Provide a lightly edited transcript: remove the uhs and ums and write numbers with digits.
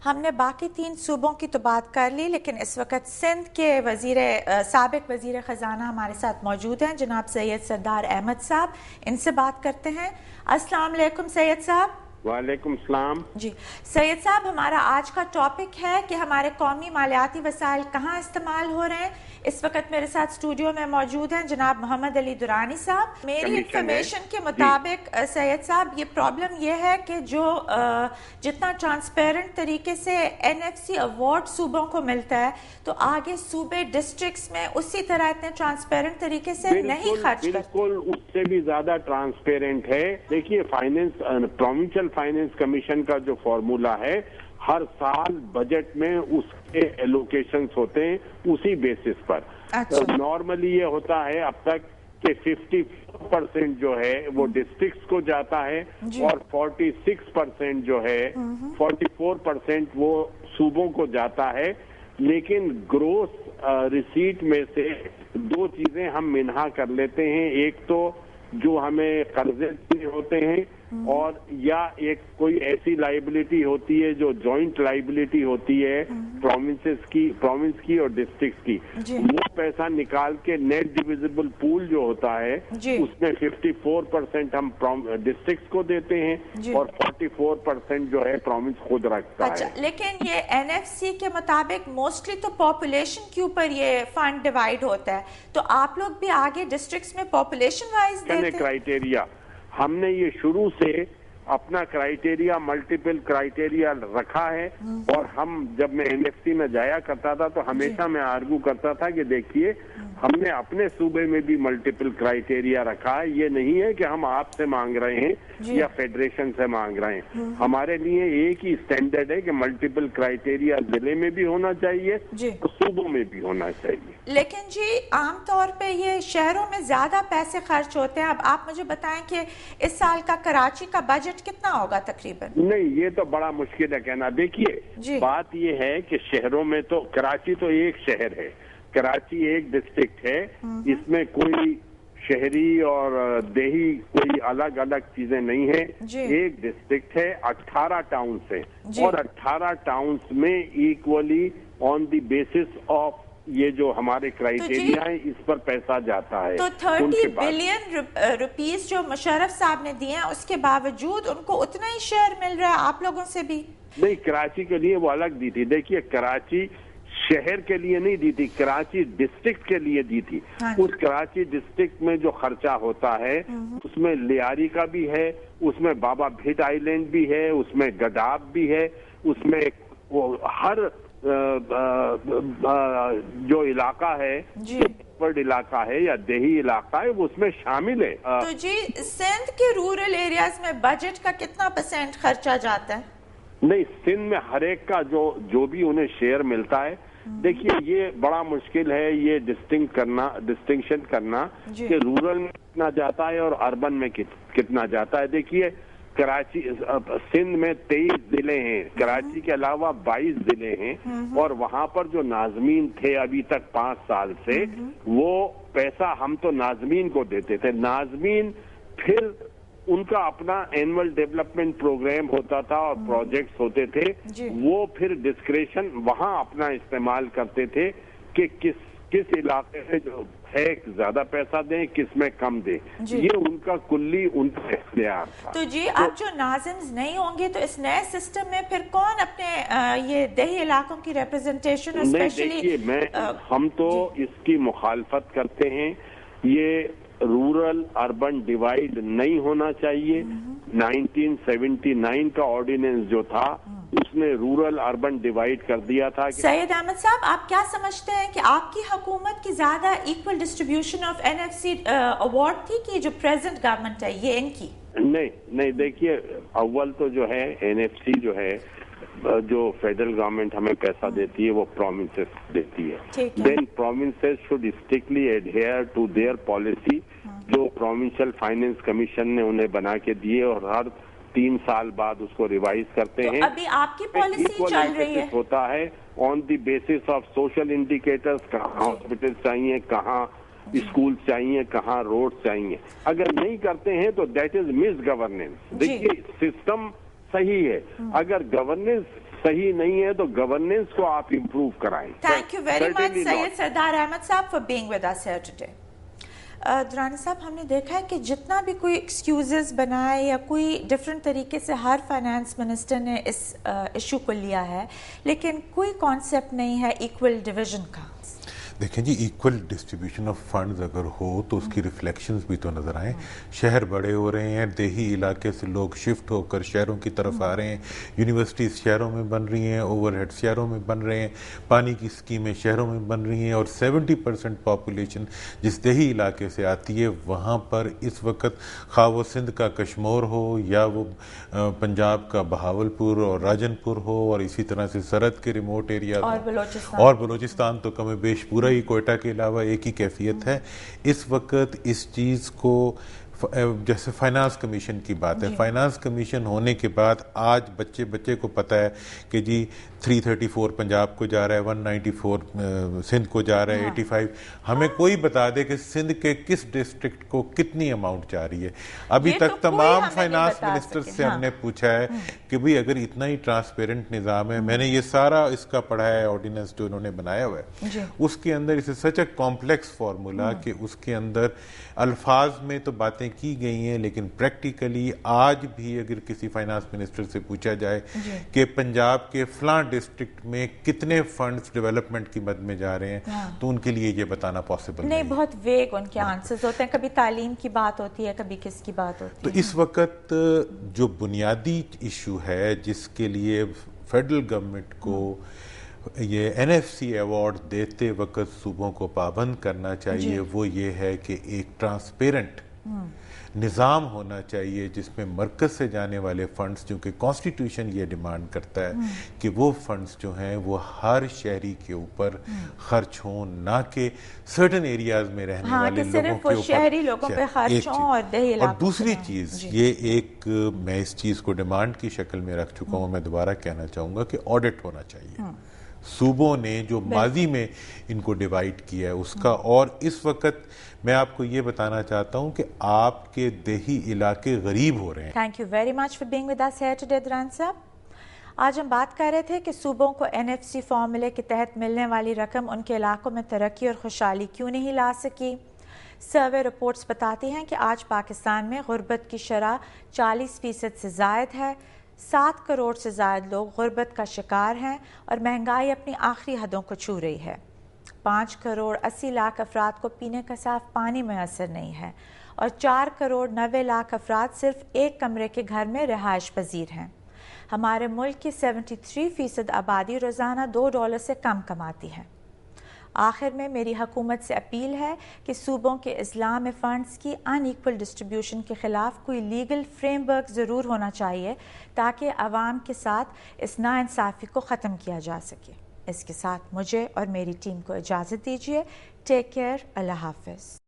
ہم نے باقی 3 صوبوں کی تو بات کر لی، لیکن اس وقت سندھ کے سابق وزیر خزانہ ہمارے ساتھ موجود ہیں، جناب سید سردار احمد صاحب. ان سے بات کرتے ہیں. السلام علیکم سید صاحب. وعلیکم السلام. جی سید صاحب، ہمارا آج کا ٹاپک ہے کہ ہمارے قومی مالیاتی وسائل کہاں استعمال ہو رہے ہیں. اس وقت میرے ساتھ اسٹوڈیو میں موجود ہیں جناب محمد علی درانی صاحب. میری انفارمیشن کے مطابق سید صاحب یہ پرابلم یہ ہے کہ جو جتنا ٹرانسپیرنٹ طریقے سے NFC ایوارڈ صوبوں کو ملتا ہے تو آگے صوبے ڈسٹرکٹس میں اسی طرح اتنے ٹرانسپیرنٹ طریقے سے نہیں خرچ کرتے. بالکل اس سے بھی زیادہ ٹرانسپیرنٹ ہے. دیکھیے پروونشل فائنینس کمیشن کا جو فارمولا ہے، ہر سال بجٹ میں اس کے ایلوکیشنز ہوتے ہیں اسی بیسس پر. نارملی یہ ہوتا ہے اب تک کہ 50% جو ہے وہ ڈسٹرکٹس کو جاتا ہے اور 46% جو ہے 44% وہ صوبوں کو جاتا ہے. لیکن گروس ریسیٹ میں سے 2 چیزیں ہم منہا کر لیتے ہیں. ایک تو جو ہمیں قرضے ہوتے ہیں، اور یا ایک کوئی ایسی لائبلٹی ہوتی ہے جو جوائنٹ لائبلٹی ہوتی ہے پروونس کی اور ڈسٹرکٹ کی. وہ پیسہ نکال کے نیٹ ڈیویزبل پول جو ہوتا ہے اس میں 54% ہم ڈسٹرکٹ کو دیتے ہیں اور 44% جو ہے پروونس خود رکھتا ہے. لیکن یہ NFC کے مطابق موسٹلی تو پاپولیشن کے اوپر یہ فنڈ ڈیوائیڈ ہوتا ہے، تو آپ لوگ بھی آگے ڈسٹرکٹس میں پاپولیشن وائز دیتے ہیں؟ کرائیٹیریا ہم نے یہ شروع سے اپنا کرائیٹیریا ملٹیپل کرائیٹیریا رکھا ہے. اور ہم جب میں NFC میں جایا کرتا تھا تو ہمیشہ میں آرگو کرتا تھا کہ دیکھیے ہم نے اپنے صوبے میں بھی ملٹیپل کرائیٹیریا رکھا ہے. یہ نہیں ہے کہ ہم آپ سے مانگ رہے ہیں یا فیڈریشن سے مانگ رہے ہیں. ہمارے لیے ایک ہی اسٹینڈرڈ ہے کہ ملٹیپل کرائیٹیریا ضلع میں بھی ہونا چاہیے اور صوبوں میں بھی ہونا چاہیے. لیکن جی عام طور پہ یہ شہروں میں زیادہ پیسے خرچ ہوتے ہیں. اب آپ مجھے بتائیں کہ اس سال کا کراچی کا بجٹ کتنا ہوگا تقریباً؟ نہیں، یہ تو بڑا مشکل ہے کہنا. دیکھیے بات یہ ہے کہ شہروں میں تو کراچی تو ایک شہر ہے، کراچی ایک ڈسٹرکٹ ہے. اس میں کوئی شہری اور دیہی کوئی الگ الگ چیزیں نہیں ہیں. ایک ڈسٹرکٹ ہے، 18 ٹاؤنز ہیں اور 18 ٹاؤنز میں equally on the basis of یہ جو ہمارے کرائیٹیریا ہیں اس پر پیسہ جاتا ہے. تو 30 بلین روپیز جو مشرف صاحب نے دیے ہیں اس کے باوجود ان کو اتنا ہی شیئر مل رہا ہے آپ لوگوں سے بھی؟ نہیں، کراچی کے لیے وہ الگ دی تھی. دیکھیے کراچی شہر کے لیے نہیں دی تھی، کراچی ڈسٹرکٹ کے لیے دی تھی. اس کراچی ڈسٹرکٹ میں جو خرچہ ہوتا ہے اس میں لیاری کا بھی ہے، اس میں بابا بھٹ آئی لینڈ بھی ہے، اس میں گڈاب بھی ہے، اس میں ہر جو علاقہ ہے علاقہ ہے یا دیہی علاقہ ہے وہ اس میں شامل ہے. تو جی سندھ کے رورل ایریاز میں بجٹ کا کتنا % خرچہ جاتا ہے؟ نہیں، سندھ میں ہر ایک کا جو بھی انہیں شیئر ملتا ہے. دیکھیے یہ بڑا مشکل ہے یہ ڈسٹنکشن کرنا کہ رورل میں کتنا جاتا ہے اور اربن میں کتنا جاتا ہے. دیکھیے کراچی سندھ میں 23 ضلع ہیں، کراچی کے علاوہ 22 ضلع ہیں، اور وہاں پر جو ناظمین تھے ابھی تک 5 سال سے وہ پیسہ ہم تو ناظمین کو دیتے تھے. ناظمین پھر ان کا اپنا اینول ڈیولپمنٹ پروگرام ہوتا تھا اور پروجیکٹس ہوتے تھے، وہ پھر ڈسکریشن وہاں اپنا استعمال کرتے تھے کہ کس علاقے میں جو ہے زیادہ پیسہ دیں، کس میں کم دیں. یہ ان کا کلی ان کا اختیار تھا. تو جی اب جو ناظمز نہیں ہوں گے تو اس نئے سسٹم میں پھر کون اپنے یہ دیہی علاقوں کی ریپرزنٹیشن اسپیشلی؟ دیکھیے ہم تو اس کی مخالفت کرتے ہیں. یہ رورل اربن ڈیوائیڈ نہیں ہونا چاہیے. 1979 کا آرڈیننس جو تھا اس نے رورل اربن ڈیوائیڈ کر دیا تھا. سید احمد صاحب آپ کیا سمجھتے ہیں کہ آپ کی حکومت کی زیادہ equal distribution of NFC award تھی کہ جو پریزنٹ گورنمنٹ ہے یہ ان کی؟ نہیں، دیکھیے اول تو جو ہے NFC جو ہے جو فیڈرل گورنمنٹ ہمیں پیسہ دیتی ہے وہ پروونسز دیتی ہے. Then provinces should strictly adhere to their policy جو پروونشل فائنینس کمیشن نے انہیں بنا کے دیے، اور ہر 3 سال بعد اس کو ریوائز کرتے ہیں. ابھی آپ کی پالیسی چل رہی ہے ہوتا ہے on the basis of social indicators, کہاں ہاسپٹل چاہیے، کہاں اسکول چاہیے، کہاں روڈ چاہیے. اگر نہیں کرتے ہیں تو دیٹ از مس گورننس. دیکھیے سسٹم صحیح ہے، اگر گورننس صحیح نہیں ہے تو گورننس کو آپ امپروو کرائیں. Thank you very much Syed Sardar Ahmed صاحب for being with us here today. Durrani صاحب ہم نے دیکھا ہے کہ جتنا بھی کوئی ایکسکیوزز بنائے یا کوئی ڈفرینٹ طریقے سے ہر فائنانس منسٹر نے اس ایشو کو لیا ہے لیکن کوئی کانسیپٹ نہیں ہے ایکول ڈویژن کا. دیکھیں جی ایکول ڈسٹریبیوشن آف فنڈز اگر ہو تو اس کی ریفلیکشنز بھی تو نظر آئیں. شہر بڑے ہو رہے ہیں, دیہی علاقے سے لوگ شفٹ ہو کر شہروں کی طرف آ رہے ہیں, یونیورسٹیز شہروں میں بن رہی ہیں, اوور ہیڈ شہروں میں بن رہے ہیں, پانی کی اسکیمیں شہروں میں بن رہی ہیں, اور 70% پاپولیشن جس دیہی علاقے سے آتی ہے وہاں پر اس وقت خواہ وہ سندھ کا کشمور ہو یا وہ پنجاب کا بہاولپور اور راجن پور ہو, اور اسی طرح سے سرحد کے ریموٹ ایریاز اور بلوچستان تو کم بیش پورا ہی کوئٹہ کے علاوہ ایک ہی کیفیت ہے. اس وقت اس چیز کو جیسے فائنانس کمیشن کی بات ہے, فائنانس کمیشن ہونے کے بعد آج بچے کو پتہ ہے کہ جی 334 پنجاب کو جا رہا ہے, 194 سندھ کو جا رہا ہے, 85 ہمیں کوئی بتا دے کہ سندھ کے کس ڈسٹرکٹ کو کتنی اماؤنٹ جا رہی ہے. ابھی تک تمام فائنانس منسٹر سے ہم نے پوچھا ہے کہ بھئی اگر اتنا ہی ٹرانسپیرنٹ نظام ہے, میں نے یہ سارا اس کا پڑھا ہے آرڈیننس جو انہوں نے بنایا ہوا ہے, اس کے اندر اسے سچ اے کمپلیکس فارمولا کہ اس کے اندر الفاظ میں تو باتیں کی گئی ہیں لیکن پریکٹیکلی آج بھی اگر کسی فائنانس منسٹر سے پوچھا جائے کہ پنجاب کے فلاں ڈسٹرکٹ میں کتنے فنڈز ڈیولپمنٹ کی مد میں جا رہے ہیں تو ان کے لیے یہ بتانا پاسبل نہیں. بہت ویگ ان کے آنسرز ہوتے ہیں, کبھی تعلیم کی بات ہوتی ہے, کبھی کس کی بات ہوتی ہے. تو اس وقت جو بنیادی ایشو ہے جس کے لیے فیڈرل گورنمنٹ کو یہ NFC ایوارڈ دیتے وقت صوبوں کو پابند کرنا چاہیے وہ یہ ہے کہ ایک ٹرانسپیرنٹ نظام ہونا چاہیے جس میں مرکز سے جانے والے فنڈز, چونکہ کانسٹیٹیوشن یہ ڈیمانڈ کرتا ہے کہ وہ فنڈز جو ہیں وہ ہر شہری کے اوپر خرچ ہوں, نہ کہ سرٹن ایریاز میں رہنے والے لوگوں کے اوپر شہری لوگوں پہ خرچ ہوں اور دیہی علاقوں. اور دوسری چیز یہ ایک میں اس چیز کو ڈیمانڈ کی شکل میں رکھ چکا ہوں, میں دوبارہ کہنا چاہوں گا کہ آڈٹ ہونا چاہیے صوبوں نے جو ماضی میں ان کو ڈیوائیڈ کیا ہے اس کا. اور اس وقت میں آپ کو یہ بتانا چاہتا ہوں کہ آپ کے دیہی علاقے غریب ہو رہے ہیں. Thank you very much for being with us here today دران صاحب. آج ہم بات کر رہے تھے کہ صوبوں کو NFC فارمولے کے تحت ملنے والی رقم ان کے علاقوں میں ترقی اور خوشحالی کیوں نہیں لا سکی. سروے رپورٹس بتاتی ہیں کہ آج پاکستان میں غربت کی شرح 40% سے زائد ہے. 7 کروڑ سے زائد لوگ غربت کا شکار ہیں اور مہنگائی اپنی آخری حدوں کو چھو رہی ہے. 5 کروڑ 80 لاکھ افراد کو پینے کا صاف پانی میسر نہیں ہے اور 4 کروڑ 90 لاکھ افراد صرف ایک کمرے کے گھر میں رہائش پذیر ہیں. ہمارے ملک کی 73% آبادی روزانہ $2 سے کم کماتی ہے. آخر میں میری حکومت سے اپیل ہے کہ صوبوں کے اضلاع میں فنڈز کی ان ایکول ڈسٹریبیوشن کے خلاف کوئی لیگل فریم ورک ضرور ہونا چاہیے تاکہ عوام کے ساتھ اس ناانصافی کو ختم کیا جا سکے. اس کے ساتھ مجھے اور میری ٹیم کو اجازت دیجیے. Take care. اللہ حافظ.